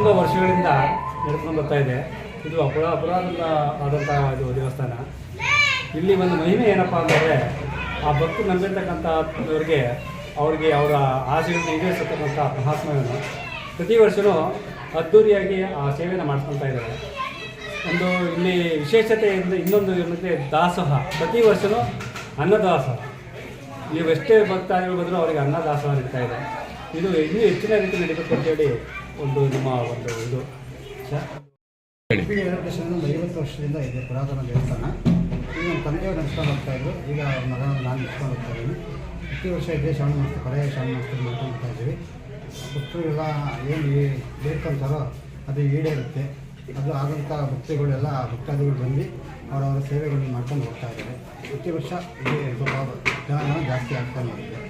ತುಂಬ ವರ್ಷಗಳಿಂದ ನಡ್ಕೊಂಡು ಬರ್ತಾ ಇದೆ. ಇದು ಪುರಾತನ ಆದಂಥ ಇದು ದೇವಸ್ಥಾನ. ಇಲ್ಲಿ ಒಂದು ಮಹಿಮೆ ಏನಪ್ಪ ಅಂದರೆ, ಆ ಭಕ್ತರು ನಂಬಿರ್ತಕ್ಕಂಥವ್ರಿಗೆ ಅವ್ರಿಗೆ ಅವರ ಆಸೆಗಳನ್ನು ಈಡೇರಿಸತಕ್ಕಂಥ ಮಹಾತ್ಮವನ್ನು ಪ್ರತಿ ವರ್ಷವೂ ಅದ್ಧೂರಿಯಾಗಿ ಆ ಸೇವೆಯನ್ನು ಮಾಡ್ಕೊಳ್ತಾ ಇದ್ದಾರೆ. ಒಂದು ಇಲ್ಲಿ ವಿಶೇಷತೆ ಇನ್ನೊಂದು ಏನಂದರೆ ದಾಸೋಹ. ಪ್ರತಿ ವರ್ಷವೂ ಅನ್ನದಾಸೋಹ. ನೀವು ಎಷ್ಟೇ ಭಕ್ತಾದಿಗಳು ಬಂದರೂ ಅವರಿಗೆ ಅನ್ನದಾಸೋಹ ನಡೀತಾ ಇದೆ. ಇದು ಇನ್ನೂ ಹೆಚ್ಚಿನ ರೀತಿ ನಡೀಬೇಕು ಅಂತೇಳಿ ನಮ್ಮ ಇದು ವೆಂಕಟೇಶ್ವರನ 50 ವರ್ಷದಿಂದ ಇದೆ ಪುರಾತನ ದೇವಸ್ಥಾನ. ಈಗ ನಮ್ಮ ತಂದೆಯವರು ನಡೆಸ್ಕೊಂಡು ಹೋಗ್ತಾಯಿದ್ರು. ಈಗ ಮಗನ ನಾನು ನಡೆಸ್ಕೊಂಡು ಹೋಗ್ತಾ ಇದ್ದೀನಿ. ಪ್ರತಿ ವರ್ಷ ಇದೆ ಶ್ರಾವಣ ಮಾಸ ಪರ್ಯಾಯ ಶ್ರಾವಣ ಮಾಸದಲ್ಲಿ ಮಾಡ್ಕೊಂಡು ಹೋಗ್ತಾ ಇದ್ದೀವಿ. ಭಕ್ತರಿಗೆಲ್ಲ ಏನು ಬೇಡ್ಕೊಳ್ತಾರೋ ಅದು ಈಡೇರುತ್ತೆ. ಅದು ಆದಂಥ ಭಕ್ತಾದಿಗಳು ಬಂದು ಅವರವರ ಸೇವೆಗಳನ್ನು ಮಾಡ್ಕೊಂಡು ಹೋಗ್ತಾ ಇದ್ದಾರೆ. ಪ್ರತಿ ವರ್ಷ ಇದೇ ಸ್ವಲ್ಪ ಜನ ಜಾಸ್ತಿ ಆಗ್ತಾ ಇದೆ.